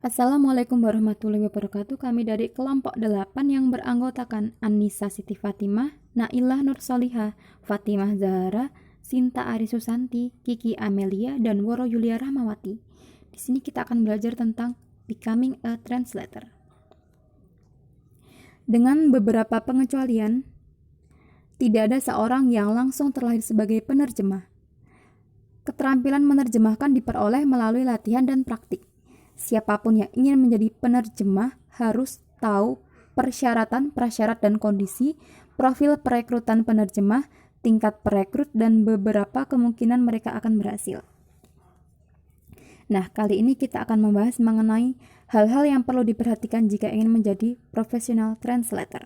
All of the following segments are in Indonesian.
Assalamualaikum warahmatullahi wabarakatuh. Kami dari kelompok 8 yang beranggotakan Annisa Siti Fatimah, Nailah Nur Solihah, Fatimah Zahara, Sinta Ari Susanti, Kiki Amelia, dan Woro Yulia Rahmawati. Di sini kita akan belajar tentang becoming a translator. Dengan beberapa pengecualian, tidak ada seorang yang langsung terlahir sebagai penerjemah. Keterampilan menerjemahkan diperoleh melalui latihan dan praktik. Siapapun yang ingin menjadi penerjemah harus tahu persyaratan, prasyarat, dan kondisi, profil perekrutan penerjemah, tingkat perekrut, dan beberapa kemungkinan mereka akan berhasil. Nah, kali ini kita akan membahas mengenai hal-hal yang perlu diperhatikan jika ingin menjadi professional translator.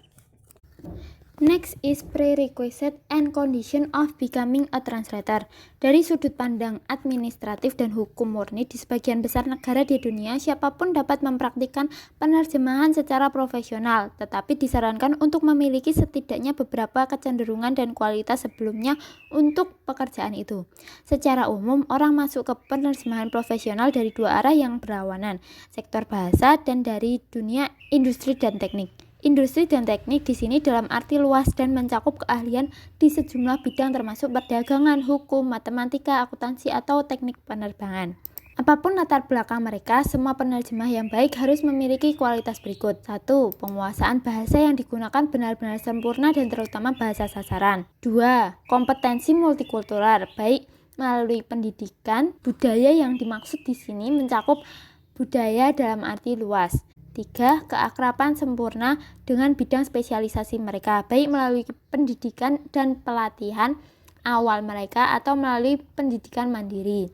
Next is prerequisite and condition of becoming a translator. Dari sudut pandang administratif dan hukum murni, di sebagian besar negara di dunia, siapapun dapat mempraktikkan penerjemahan secara profesional, tetapi disarankan untuk memiliki setidaknya beberapa kecenderungan dan kualitas sebelumnya untuk pekerjaan itu. Secara umum, orang masuk ke penerjemahan profesional dari dua arah yang berlawanan, sektor bahasa dan dari dunia industri dan teknik. Industri dan teknik di sini dalam arti luas dan mencakup keahlian di sejumlah bidang termasuk perdagangan, hukum, matematika, akuntansi, atau teknik penerbangan. Apapun latar belakang mereka, semua penerjemah yang baik harus memiliki kualitas berikut. 1. Penguasaan bahasa yang digunakan benar-benar sempurna dan terutama bahasa sasaran. 2. Kompetensi multikultural, baik melalui pendidikan. Budaya yang dimaksud di sini mencakup budaya dalam arti luas. 3. Keakraban sempurna dengan bidang spesialisasi mereka, baik melalui pendidikan dan pelatihan awal mereka atau melalui pendidikan mandiri.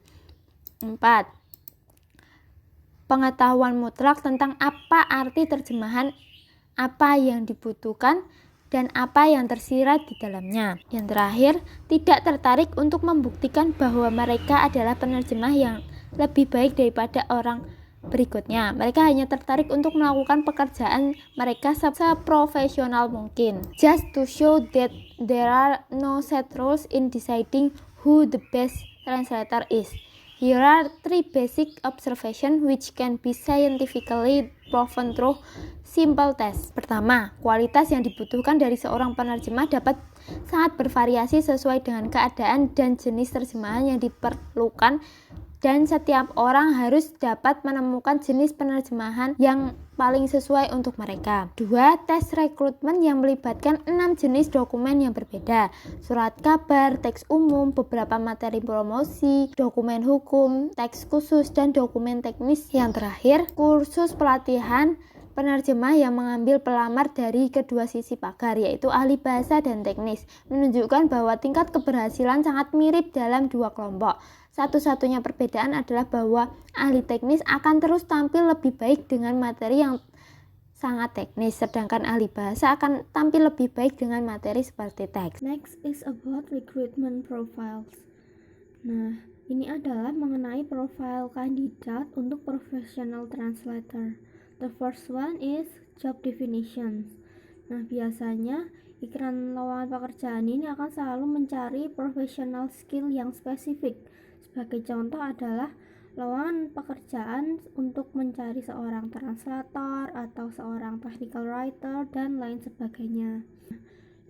4. Pengetahuan mutlak tentang apa arti terjemahan, apa yang dibutuhkan, dan apa yang tersirat di dalamnya. Yang terakhir, tidak tertarik untuk membuktikan bahwa mereka adalah penerjemah yang lebih baik daripada orang berikutnya. Mereka hanya tertarik untuk melakukan pekerjaan mereka seprofesional mungkin. Just to show that there are no set rules in deciding who the best translator is. Here are 3 basic observations which can be scientifically proven through simple tests. Pertama, kualitas yang dibutuhkan dari seorang penerjemah dapat sangat bervariasi sesuai dengan keadaan dan jenis terjemahan yang diperlukan, dan setiap orang harus dapat menemukan jenis penerjemahan yang paling sesuai untuk mereka. 2. Tes rekrutmen yang melibatkan 6 jenis dokumen yang berbeda: surat kabar, teks umum, beberapa materi promosi, dokumen hukum, teks khusus, dan dokumen teknis. Yang terakhir, kursus pelatihan penerjemah yang mengambil pelamar dari kedua sisi pagar, yaitu ahli bahasa dan teknis, menunjukkan bahwa tingkat keberhasilan sangat mirip dalam dua kelompok. Satu-satunya perbedaan adalah bahwa ahli teknis akan terus tampil lebih baik dengan materi yang sangat teknis, sedangkan ahli bahasa akan tampil lebih baik dengan materi seperti teks. Next is about recruitment profiles. Nah, ini adalah mengenai profil kandidat untuk professional translator. The first one is job definitions. Nah, biasanya iklan lowongan pekerjaan ini akan selalu mencari professional skill yang spesifik. Sebagai contoh adalah lowongan pekerjaan untuk mencari seorang translator atau seorang technical writer dan lain sebagainya.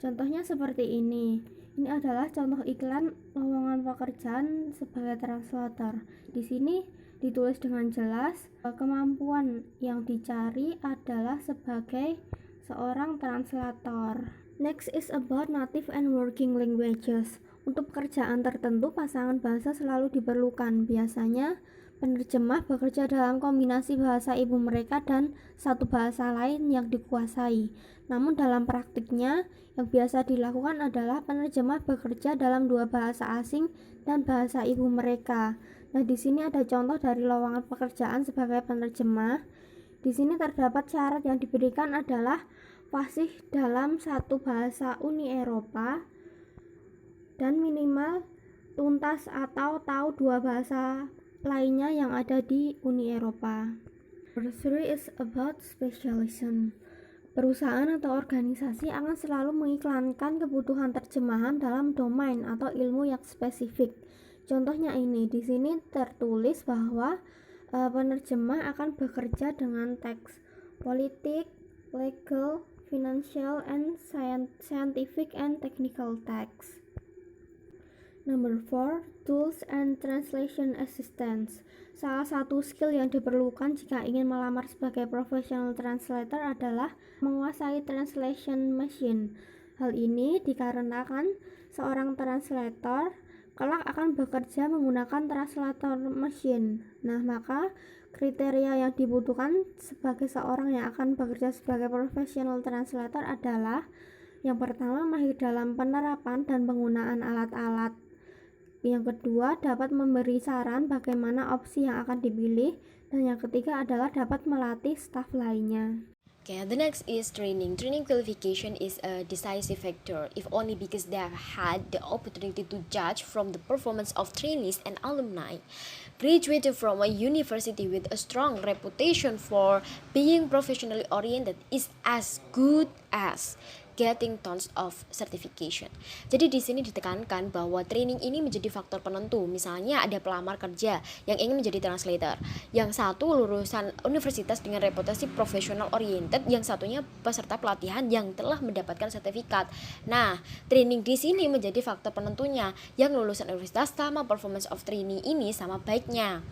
Contohnya seperti ini. Ini adalah contoh iklan lowongan pekerjaan sebagai translator. Di sini ditulis dengan jelas kemampuan yang dicari adalah sebagai seorang translator. Next is about native and working languages. Untuk pekerjaan tertentu, pasangan bahasa selalu diperlukan. Biasanya, penerjemah bekerja dalam kombinasi bahasa ibu mereka dan satu bahasa lain yang dikuasai. Namun dalam praktiknya, yang biasa dilakukan adalah penerjemah bekerja dalam dua bahasa asing dan bahasa ibu mereka. Nah, di sini ada contoh dari lowongan pekerjaan sebagai penerjemah. Di sini terdapat syarat yang diberikan adalah fasih dalam satu bahasa Uni Eropa dan minimal tuntas atau tahu dua bahasa lainnya yang ada di Uni Eropa. Number 3 is about specialism. Perusahaan atau organisasi akan selalu mengiklankan kebutuhan terjemahan dalam domain atau ilmu yang spesifik. Contohnya ini, di sini tertulis bahwa Penerjemah akan bekerja dengan teks politik, legal, financial, and scientific and technical text. Number 4, tools and translation assistance. Salah satu skill yang diperlukan jika ingin melamar sebagai professional translator adalah menguasai translation machine. Hal ini dikarenakan seorang translator kelak akan bekerja menggunakan translator machine. Nah, maka kriteria yang dibutuhkan sebagai seorang yang akan bekerja sebagai professional translator adalah yang pertama, mahir dalam penerapan dan penggunaan alat-alat. Yang kedua, dapat memberi saran bagaimana opsi yang akan dipilih. Dan yang ketiga adalah dapat melatih staf lainnya. Okay, the next is training. Training qualification is a decisive factor, if only because they have had the opportunity to judge from the performance of trainees and alumni. Graduating from a university with a strong reputation for being professionally oriented is as good as getting tons of certification. Jadi di sini ditekankan bahwa training ini menjadi faktor penentu. Misalnya ada pelamar kerja yang ingin menjadi translator. Yang satu lulusan universitas dengan reputasi professional oriented, yang satunya peserta pelatihan yang telah mendapatkan sertifikat. Nah, training di sini menjadi faktor penentunya. Yang lulusan universitas sama performance of trainee ini sama baiknya.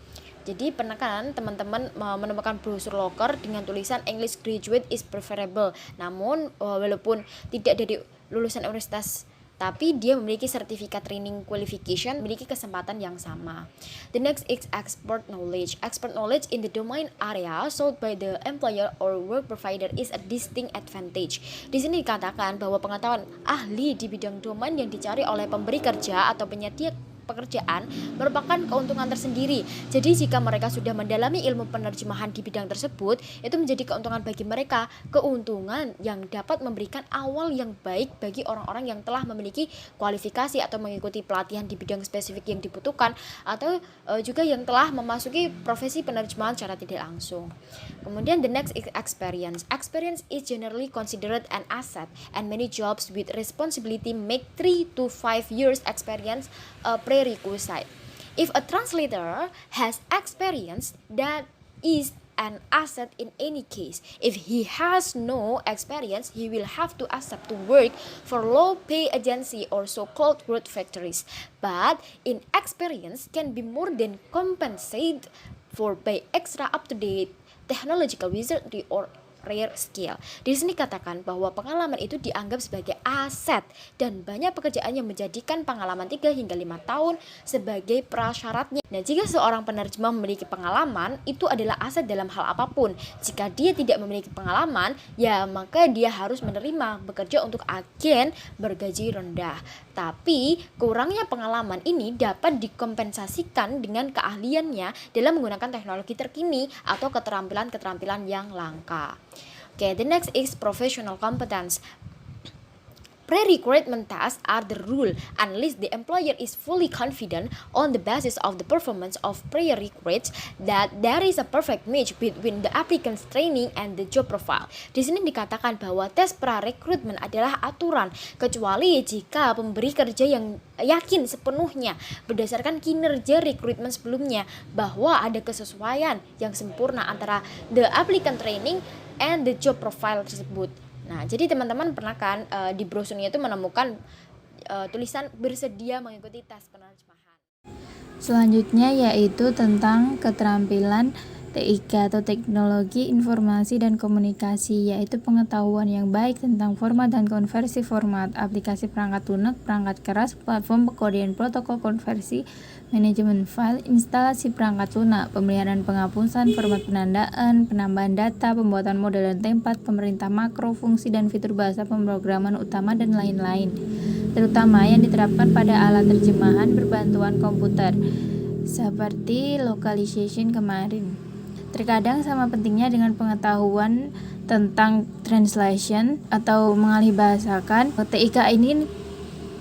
Jadi penekanan teman-teman menemukan brosur loker dengan tulisan English graduate is preferable. Namun walaupun tidak dari lulusan universitas tapi dia memiliki sertifikat training qualification, memiliki kesempatan yang sama. The next is expert knowledge. Expert knowledge in the domain area sought by the employer or work provider is a distinct advantage. Di sini dikatakan bahwa pengetahuan ahli di bidang domain yang dicari oleh pemberi kerja atau penyedia pekerjaan merupakan keuntungan tersendiri. Jadi jika mereka sudah mendalami ilmu penerjemahan di bidang tersebut, itu menjadi keuntungan bagi mereka, keuntungan yang dapat memberikan awal yang baik bagi orang-orang yang telah memiliki kualifikasi atau mengikuti pelatihan di bidang spesifik yang dibutuhkan, atau juga yang telah memasuki profesi penerjemahan secara tidak langsung. Kemudian the next is experience. Experience is generally considered an asset, and many jobs with responsibility make 3 to 5 years experience a prerequisite. If a translator has experience, that is an asset in any case. If he has no experience, he will have to accept to work for low-pay agency or so-called growth factories. But in experience can be more than compensated for by extra up-to-date technological wizardry or rare skill. Di sini katakan bahwa pengalaman itu dianggap sebagai aset dan banyak pekerjaan yang menjadikan pengalaman 3 hingga 5 tahun sebagai prasyaratnya. Nah, jika seorang penerjemah memiliki pengalaman, itu adalah aset dalam hal apapun. Jika dia tidak memiliki pengalaman, ya maka dia harus menerima bekerja untuk agen bergaji rendah. Tapi kurangnya pengalaman ini dapat dikompensasikan dengan keahliannya dalam menggunakan teknologi terkini atau keterampilan-keterampilan yang langka. Okay, the next is professional competence. Pre-recruitment tasks are the rule unless the employer is fully confident on the basis of the performance of prior recruits that there is a perfect match between the applicant's training and the job profile. Di sini dikatakan bahwa tes pra-recruitment adalah aturan kecuali jika pemberi kerja yang yakin sepenuhnya berdasarkan kinerja rekrutmen sebelumnya bahwa ada kesesuaian yang sempurna antara the applicant training and the job profile tersebut. Nah, jadi teman-teman pernah kan di brosurnya itu menemukan tulisan bersedia mengikuti tes penerjemahan. Selanjutnya yaitu tentang keterampilan TIK atau Teknologi Informasi dan Komunikasi, yaitu pengetahuan yang baik tentang format dan konversi format, aplikasi perangkat lunak, perangkat keras, platform pengkodean protokol konversi, manajemen file, instalasi perangkat lunak, pemeliharaan penghapusan, format penandaan, penambahan data, pembuatan model dan template, pemerintah makro, fungsi dan fitur bahasa pemrograman utama, dan lain-lain, terutama yang diterapkan pada alat terjemahan berbantuan komputer, seperti localization kemarin. Terkadang sama pentingnya dengan pengetahuan tentang translation atau mengalihbahasakan, TIK ini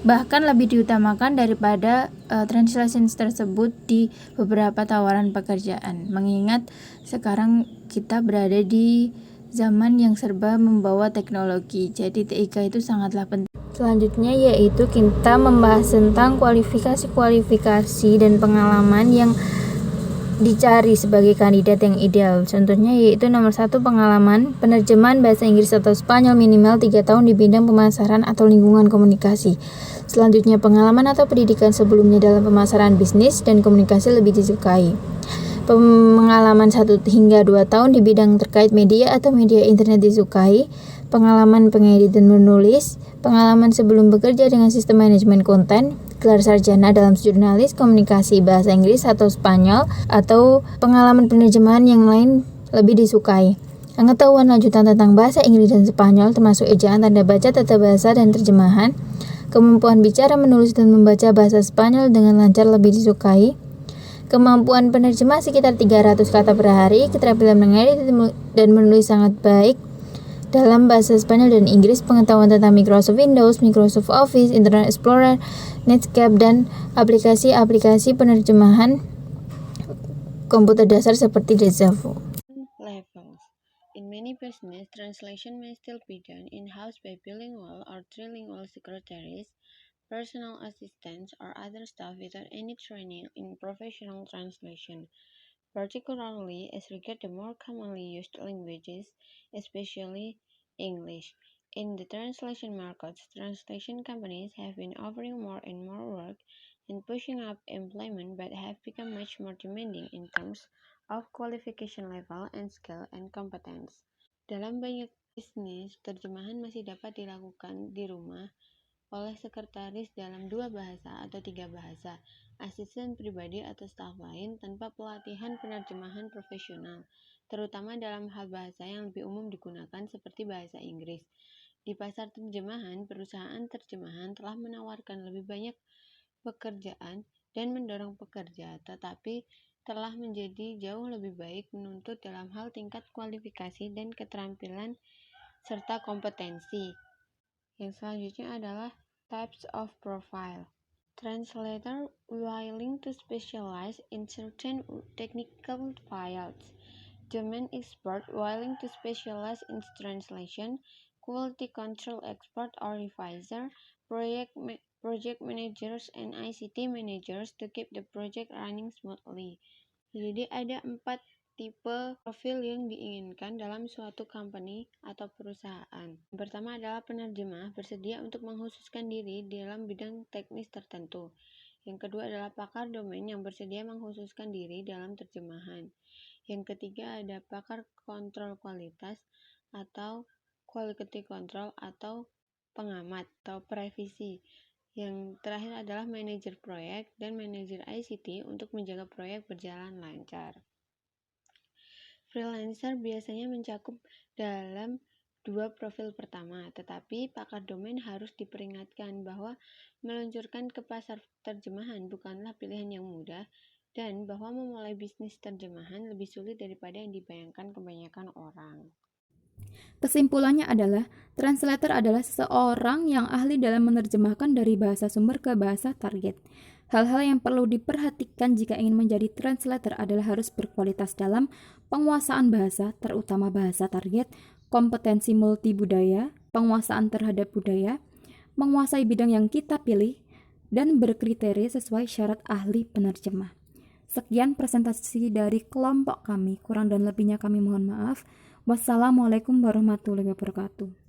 bahkan lebih diutamakan daripada translation tersebut di beberapa tawaran pekerjaan. Mengingat sekarang kita berada di zaman yang serba membawa teknologi, jadi TIK itu sangatlah penting. Selanjutnya yaitu kita membahas tentang kualifikasi dan pengalaman yang dicari sebagai kandidat yang ideal. Contohnya yaitu nomor 1, pengalaman penerjemahan bahasa Inggris atau Spanyol minimal 3 tahun di bidang pemasaran atau lingkungan komunikasi. Selanjutnya, pengalaman atau pendidikan sebelumnya dalam pemasaran bisnis dan komunikasi lebih disukai. Pengalaman 1 hingga 2 tahun di bidang terkait media atau media internet disukai. Pengalaman pengedit dan menulis, pengalaman sebelum bekerja dengan sistem manajemen konten, gelar sarjana dalam jurnalis, komunikasi bahasa Inggris atau Spanyol, atau pengalaman penerjemahan yang lain lebih disukai. Pengetahuan lanjutan tentang bahasa Inggris dan Spanyol termasuk ejaan, tanda baca, tata bahasa, dan terjemahan. Kemampuan bicara, menulis, dan membaca bahasa Spanyol dengan lancar lebih disukai. Kemampuan penerjemah sekitar 300 kata per hari, keterampilan mengedit dan menulis sangat baik dalam bahasa Spanyol dan Inggris, pengetahuan tentang Microsoft Windows, Microsoft Office, Internet Explorer, Netscape, dan aplikasi-aplikasi penerjemahan komputer dasar seperti Dejavu. Levels. In many business, translation may still be done in-house by bilingual or trilingual secretaries, personal assistants, or other staff without any training in professional translation, particularly as regards the more commonly used languages, especially English. In the translation markets, translation companies have been offering more and more work and pushing up employment, but have become much more demanding in terms of qualification level and skill and competence. Dalam banyak bisnis, terjemahan masih dapat dilakukan di rumah oleh sekretaris dalam 2 bahasa atau 3 bahasa, asisten pribadi atau staf lain tanpa pelatihan penerjemahan profesional, terutama dalam hal bahasa yang lebih umum digunakan seperti bahasa Inggris. Di pasar terjemahan, perusahaan terjemahan telah menawarkan lebih banyak pekerjaan dan mendorong pekerja, tetapi telah menjadi jauh lebih baik menuntut dalam hal tingkat kualifikasi dan keterampilan serta kompetensi. Yang selanjutnya adalah types of profile. Translator willing to specialize in certain technical fields. Domain expert willing to specialize in translation. Quality control expert or revisor. Project managers and ICT managers to keep the project running smoothly. Jadi ada 4 tipe profil yang diinginkan dalam suatu company atau perusahaan. Yang pertama adalah penerjemah, bersedia untuk mengkhususkan diri dalam bidang teknis tertentu. Yang kedua adalah pakar domain yang bersedia mengkhususkan diri dalam terjemahan. Yang ketiga ada pakar kontrol kualitas atau quality control atau pengamat atau previsi. Yang terakhir adalah manajer proyek dan manajer ICT untuk menjaga proyek berjalan lancar. Freelancer biasanya mencakup dalam 2 profil pertama, tetapi pakar domain harus diperingatkan bahwa meluncurkan ke pasar terjemahan bukanlah pilihan yang mudah dan bahwa memulai bisnis terjemahan lebih sulit daripada yang dibayangkan kebanyakan orang. Kesimpulannya adalah, translator adalah seseorang yang ahli dalam menerjemahkan dari bahasa sumber ke bahasa target. Hal-hal yang perlu diperhatikan jika ingin menjadi translator adalah harus berkualitas dalam penguasaan bahasa, terutama bahasa target, kompetensi multibudaya, penguasaan terhadap budaya, menguasai bidang yang kita pilih, dan berkriteria sesuai syarat ahli penerjemah. Sekian presentasi dari kelompok kami, kurang dan lebihnya kami mohon maaf. Wassalamualaikum warahmatullahi wabarakatuh.